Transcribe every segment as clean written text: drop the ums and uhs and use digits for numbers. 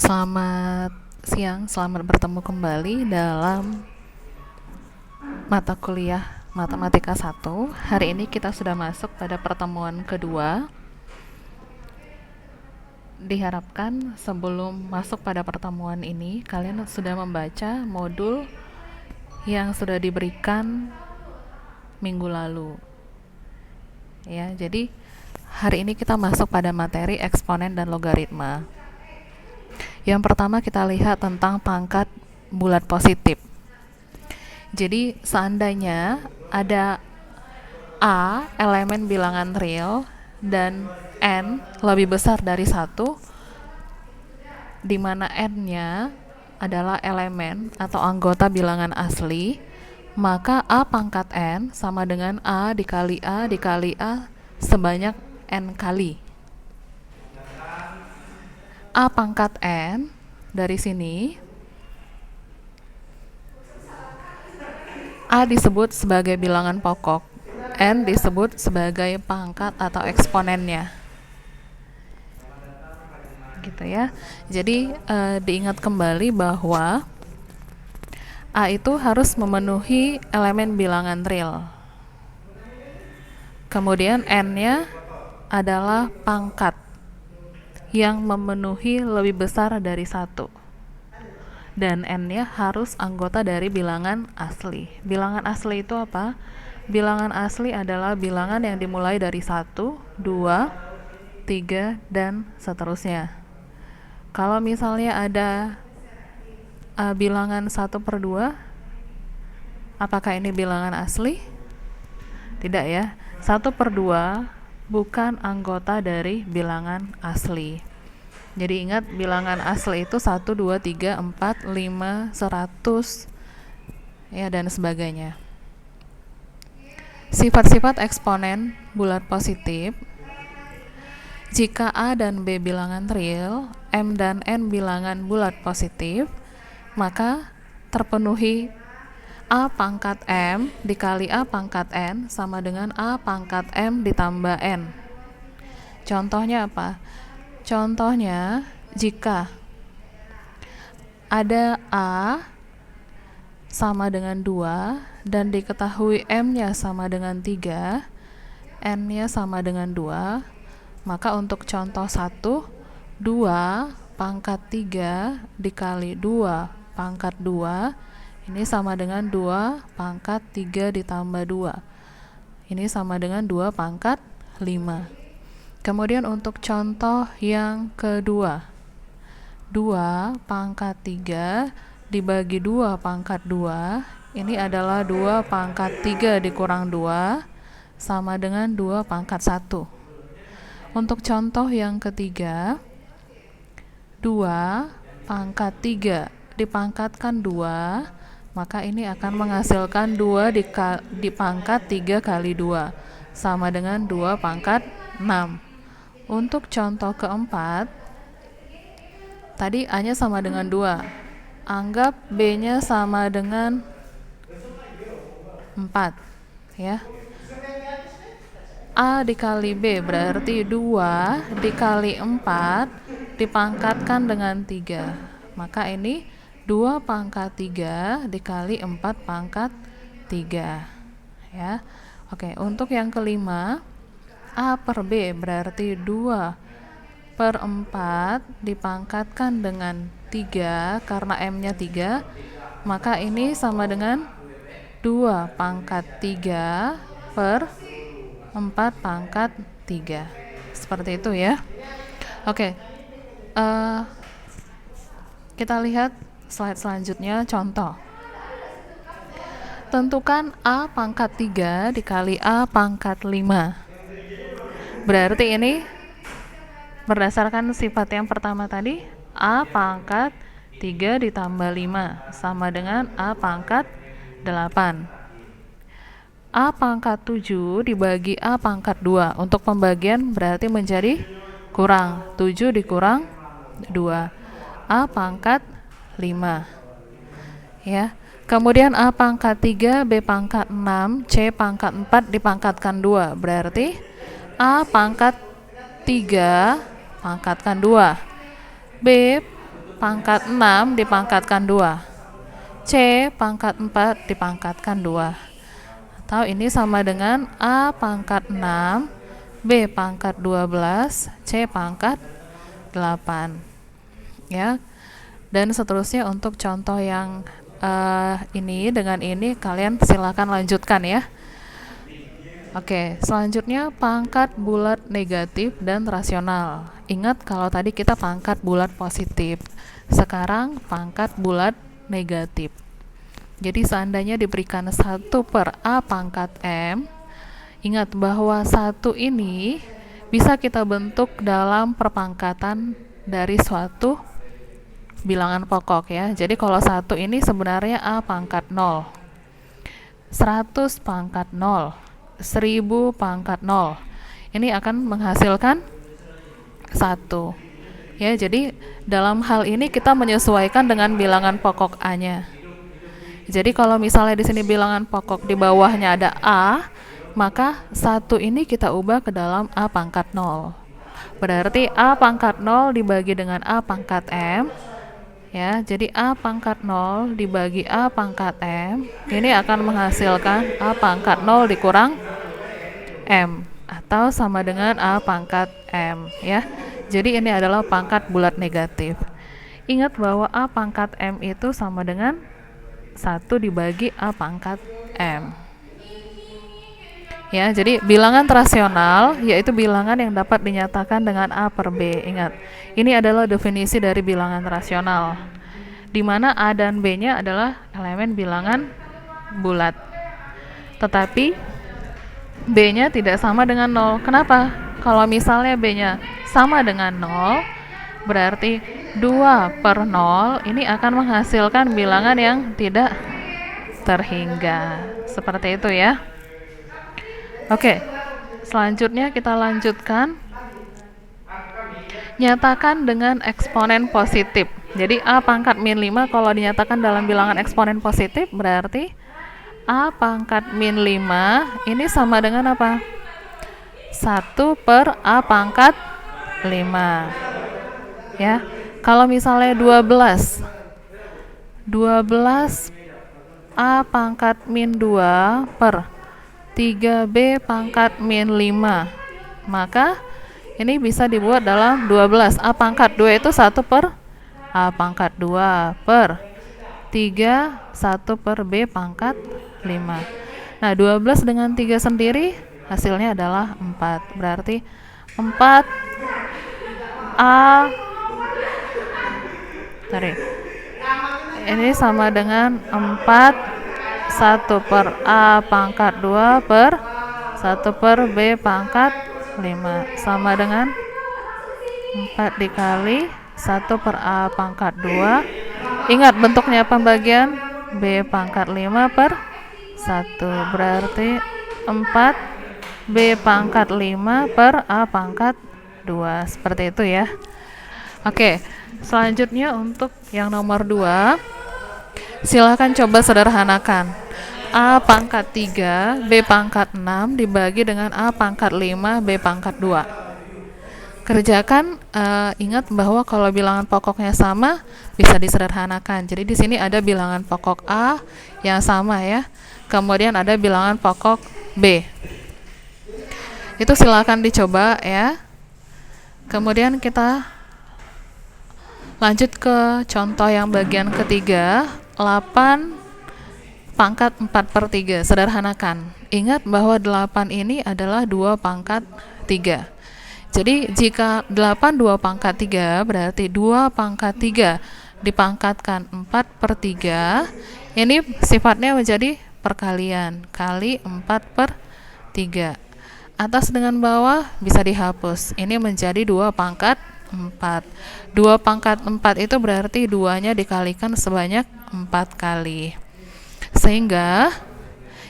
Selamat siang, selamat bertemu kembali dalam mata kuliah Matematika 1. Hari ini kita sudah masuk pada pertemuan kedua. Diharapkan sebelum masuk pada pertemuan ini, kalian sudah membaca modul yang sudah diberikan minggu lalu. Ya, jadi hari ini kita masuk pada materi eksponen dan logaritma. Yang pertama kita lihat tentang pangkat bulat positif. Jadi seandainya ada A elemen bilangan real dan N lebih besar dari 1, di mana N-nya adalah elemen atau anggota bilangan asli, maka A pangkat N sama dengan A dikali A dikali A sebanyak N kali. A pangkat N dari sini A disebut sebagai bilangan pokok, N disebut sebagai pangkat atau eksponennya. Gitu ya. Jadi diingat kembali bahwa A itu harus memenuhi elemen bilangan real. Kemudian N-nya adalah pangkat yang memenuhi lebih besar dari 1. Dan N-nya harus anggota dari bilangan asli. Bilangan asli itu apa? Bilangan asli adalah bilangan yang dimulai dari 1, 2, 3, dan seterusnya. Kalau misalnya ada bilangan 1/2, apakah ini bilangan asli? Tidak ya. 1/2 bukan anggota dari bilangan asli. Jadi ingat, bilangan asli itu 1, 2, 3, 4, 5, 100 ya, dan sebagainya. Sifat-sifat eksponen bulat positif. Jika A dan B bilangan real, M dan N bilangan bulat positif, maka terpenuhi A pangkat M dikali A pangkat N sama dengan A pangkat M ditambah N. Contohnya apa? Contohnya, jika ada A sama dengan 2 dan diketahui M-nya sama dengan 3, N-nya sama dengan 2, maka untuk contoh 1, 2 pangkat 3 dikali 2 pangkat 2, ini sama dengan 2 pangkat 3 ditambah 2. Ini sama dengan 2 pangkat 5. Kemudian untuk contoh yang kedua, 2 pangkat 3 dibagi 2 pangkat 2, ini adalah 2 pangkat 3 dikurang 2, sama dengan 2 pangkat 1. Untuk contoh yang ketiga, 2 pangkat 3 dipangkatkan 2, maka ini akan menghasilkan 2 dipangkat 3 kali 2, sama dengan 2 pangkat 6. Untuk contoh keempat, tadi A-nya sama dengan 2. Anggap B-nya sama dengan 4. Ya. A dikali B berarti 2 dikali 4 dipangkatkan dengan 3. Maka ini 2 pangkat 3 dikali 4 pangkat 3. Ya. Oke, untuk yang kelima, A per B berarti 2/4 dipangkatkan dengan 3 karena M-nya 3, maka ini sama dengan 2 pangkat 3 per 4 pangkat 3. Seperti itu ya. Oke, kita lihat slide selanjutnya, contoh. Tentukan A pangkat 3 dikali A pangkat 5. Berarti ini berdasarkan sifat yang pertama tadi, A pangkat 3 ditambah 5 sama dengan A pangkat 8. A pangkat 7 dibagi A pangkat 2. Untuk pembagian berarti menjadi kurang. 7 dikurang 2. A pangkat 5. Ya. Kemudian A pangkat 3, B pangkat 6, C pangkat 4 dipangkatkan 2. Berarti A pangkat 3 pangkatkan 2. B pangkat 6 dipangkatkan 2. C pangkat 4 dipangkatkan 2. Atau ini sama dengan A pangkat 6, B pangkat 12, C pangkat 8. Ya. Dan seterusnya untuk contoh yang ini dengan ini kalian silakan lanjutkan ya. Oke, selanjutnya pangkat bulat negatif dan rasional. Ingat kalau tadi kita pangkat bulat positif. Sekarang pangkat bulat negatif. Jadi seandainya diberikan 1 per A pangkat M, ingat bahwa 1 ini bisa kita bentuk dalam perpangkatan dari suatu bilangan pokok ya. Jadi kalau 1 ini sebenarnya A pangkat 0. 100 pangkat 0. 1000 pangkat 0. Ini akan menghasilkan 1. Ya, jadi dalam hal ini kita menyesuaikan dengan bilangan pokok A-nya. Jadi kalau misalnya di sini bilangan pokok di bawahnya ada A, maka 1 ini kita ubah ke dalam A pangkat 0. Berarti A pangkat 0 dibagi dengan A pangkat M. Ya, jadi A pangkat 0 dibagi A pangkat M, ini akan menghasilkan A pangkat 0 dikurang M, atau sama dengan A pangkat M ya. Jadi ini adalah pangkat bulat negatif. Ingat bahwa A pangkat M itu sama dengan 1 dibagi A pangkat M. Ya, jadi bilangan rasional yaitu bilangan yang dapat dinyatakan dengan A per B. Ingat, ini adalah definisi dari bilangan rasional, di mana A dan B-nya adalah elemen bilangan bulat. Tetapi B-nya tidak sama dengan 0. Kenapa? Kalau misalnya B-nya sama dengan 0, berarti 2 per 0 ini akan menghasilkan bilangan yang tidak terhingga. Seperti itu ya. Oke, selanjutnya kita lanjutkan. Nyatakan dengan eksponen positif. Jadi A pangkat min 5 kalau dinyatakan dalam bilangan eksponen positif berarti A pangkat min 5 ini sama dengan apa? 1 per A pangkat 5. Ya. Kalau misalnya 12 A pangkat min 2 per 3B pangkat min 5, maka ini bisa dibuat dalam 12. A pangkat 2 itu 1 per A pangkat 2 per 3, 1 per B pangkat 5. Nah, 12 dengan 3 sendiri hasilnya adalah 4. Berarti 4 A ini sama dengan 4 1 per A pangkat 2 per 1 per B pangkat 5 sama dengan 4 dikali 1 per A pangkat 2. Ingat bentuknya pembagian B pangkat 5 per 1. Berarti 4 B pangkat 5 per A pangkat 2. Seperti itu ya. Oke, selanjutnya untuk yang nomor 2, silakan coba sederhanakan. A pangkat 3, B pangkat 6 dibagi dengan A pangkat 5, B pangkat 2. Kerjakan, ingat bahwa kalau bilangan pokoknya sama bisa disederhanakan. Jadi di sini ada bilangan pokok A yang sama ya. Kemudian ada bilangan pokok B. Itu silakan dicoba ya. Kemudian kita lanjut ke contoh yang bagian ketiga. 8 pangkat 4 per 3, sederhanakan. Ingat bahwa 8 ini adalah 2 pangkat 3. Jadi jika 8 2 pangkat 3, berarti 2 pangkat 3 dipangkatkan 4 per 3, ini sifatnya menjadi perkalian, kali 4 per 3. Atas dengan bawah bisa dihapus, ini menjadi 2 pangkat 4. 2 pangkat 4 itu berarti 2-nya dikalikan sebanyak 4 kali. Sehingga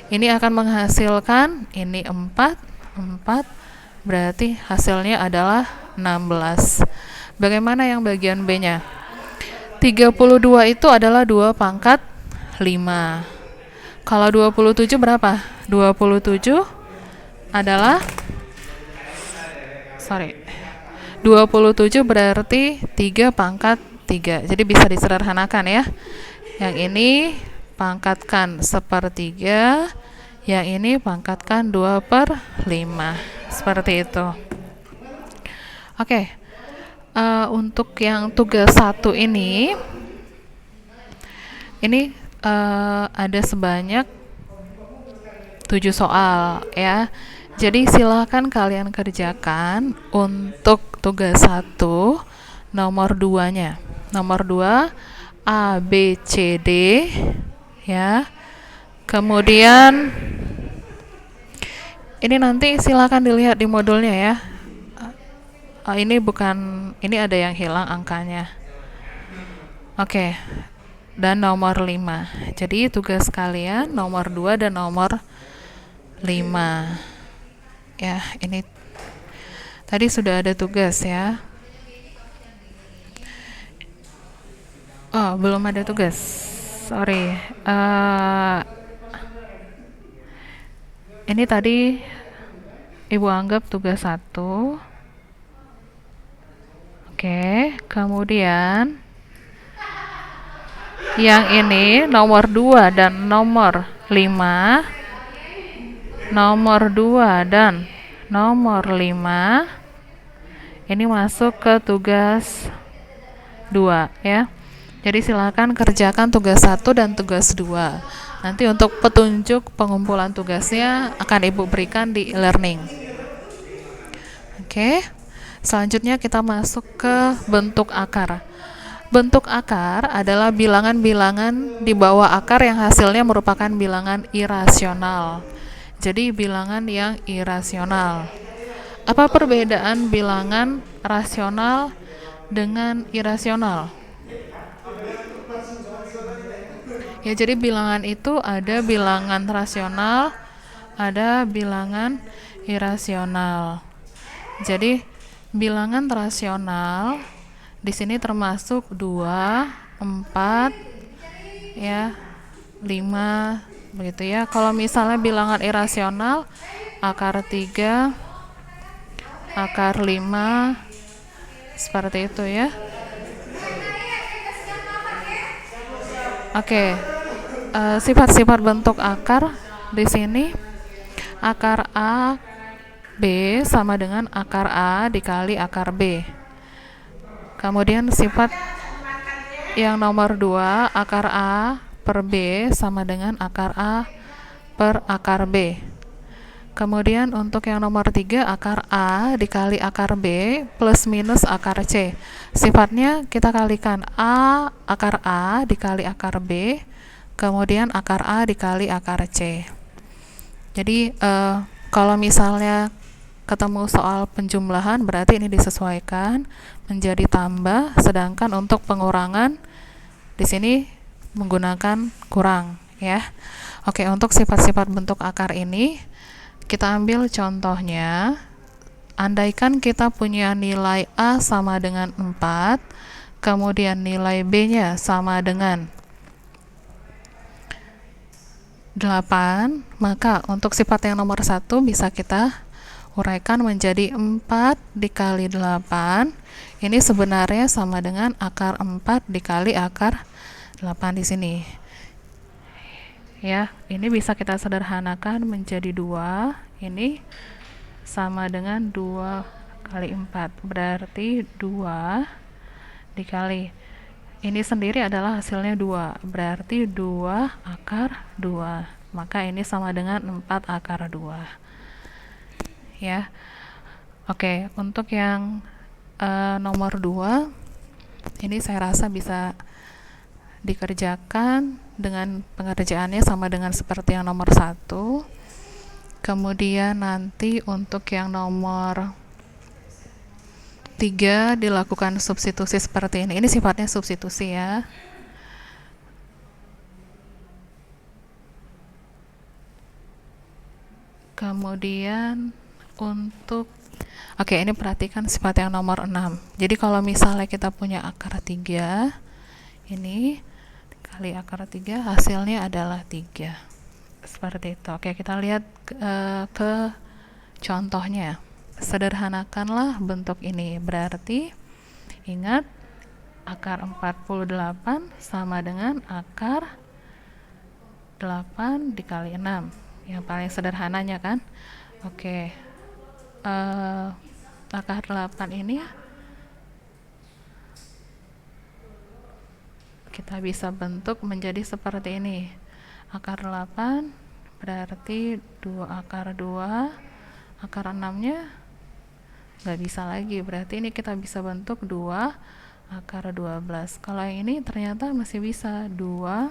ini akan menghasilkan ini 4 berarti hasilnya adalah 16. Bagaimana yang bagian B-nya? 32 itu adalah 2 pangkat 5. Kalau 27 berapa? 27 adalah 27 berarti 3 pangkat 3. Jadi bisa disederhanakan ya. Yang ini pangkatkan 1/3, yang ini pangkatkan 2/5. Seperti itu. Oke. Untuk yang tugas 1 ini ada sebanyak 7 soal ya. Jadi silakan kalian kerjakan untuk tugas 1 nomor 2-nya. Nomor 2 A, B, C, D ya. Kemudian ini nanti silakan dilihat di modulnya ya. Ini ada yang hilang angkanya. Oke. Dan nomor 5. Jadi tugas kalian nomor 2 dan nomor 5. Ya, ini tadi sudah ada tugas ya. Oh, belum ada tugas. Sorry. Ini tadi Ibu anggap tugas 1. Oke, kemudian yang ini nomor 2 dan nomor 5. Nomor 2 dan nomor 5 ini masuk ke tugas 2 ya. Jadi silakan kerjakan tugas 1 dan tugas 2. Nanti untuk petunjuk pengumpulan tugasnya akan Ibu berikan di e-learning. Oke. Selanjutnya kita masuk ke bentuk akar. Bentuk akar adalah bilangan-bilangan di bawah akar yang hasilnya merupakan bilangan irasional. Jadi bilangan yang irasional. Apa perbedaan bilangan rasional dengan irasional? Ya, jadi bilangan itu ada bilangan rasional, ada bilangan irasional. Jadi bilangan rasional di sini termasuk 2, 4, ya, 5, begitu ya. Kalau misalnya bilangan irasional, akar 3, akar 5, seperti itu ya. Oke, sifat-sifat bentuk akar di sini, akar A, B sama dengan akar A dikali akar B. Kemudian sifat yang nomor 2, akar A per B sama dengan akar A per akar B. Kemudian untuk yang nomor 3, akar A dikali akar B plus minus akar C. Sifatnya kita kalikan akar A dikali akar B, kemudian akar A dikali akar C. Jadi kalau misalnya ketemu soal penjumlahan, berarti ini disesuaikan menjadi tambah, sedangkan untuk pengurangan di sini menggunakan kurang ya. Oke, untuk sifat-sifat bentuk akar ini kita ambil contohnya. Andaikan kita punya nilai A sama dengan 4, kemudian nilai B-nya sama dengan 8, maka untuk sifat yang nomor 1 bisa kita uraikan menjadi 4 dikali 8. Ini sebenarnya sama dengan akar 4 dikali akar 8 di sini. Ya, ini bisa kita sederhanakan menjadi 2. Ini sama dengan 2 kali 4. Berarti 2 dikali ini sendiri adalah hasilnya 2. Berarti 2 akar 2. Maka ini sama dengan 4 akar 2. Ya. Oke, untuk yang nomor 2 ini saya rasa bisa dikerjakan dengan pengerjaannya sama dengan seperti yang nomor 1. Kemudian nanti untuk yang nomor 3 dilakukan substitusi seperti ini. Ini sifatnya substitusi ya. Kemudian untuk ini perhatikan sifat yang nomor 6. Jadi kalau misalnya kita punya akar 3, ini kali akar 3 hasilnya adalah 3. Seperti itu. Oke, kita lihat ke contohnya. Sederhanakanlah bentuk ini. Berarti ingat akar 48 sama dengan akar 8 dikali 6. Yang paling sederhananya kan. Oke. Akar 8 ini kita bisa bentuk menjadi seperti ini. Akar 8 berarti 2 akar 2, akar 6-nya nggak bisa lagi, berarti ini kita bisa bentuk 2 akar 12. Kalau yang ini ternyata masih bisa 2,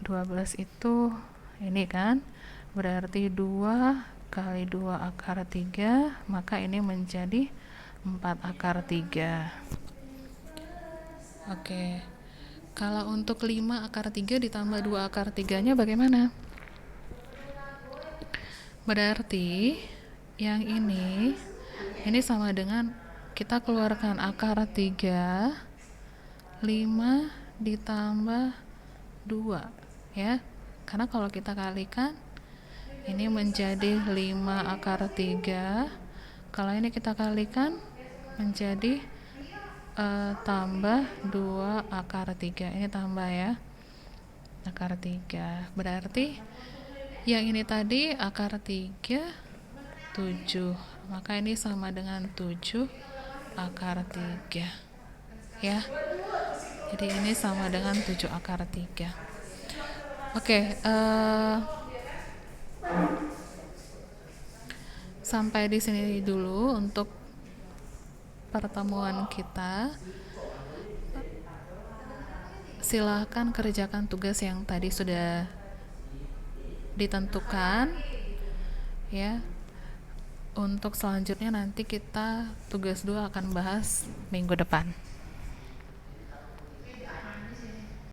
12 itu ini kan, berarti 2 kali 2 akar 3, maka ini menjadi 4 akar 3. Oke. Kalau untuk 5 akar 3 ditambah 2 akar 3-nya bagaimana? Berarti yang ini sama dengan kita keluarkan akar 3, 5 ditambah 2 ya. Karena kalau kita kalikan ini menjadi 5 akar 3. Kalau ini kita kalikan menjadi tambah 2 akar 3. Ini tambah ya, akar 3. Berarti yang ini tadi akar 3 7, maka ini sama dengan 7 akar 3 ya. Jadi ini sama dengan 7 akar 3. Oke, sampai di sini dulu untuk pertemuan kita. Silahkan kerjakan tugas yang tadi sudah ditentukan ya. Untuk selanjutnya nanti kita tugas 2 akan bahas minggu depan.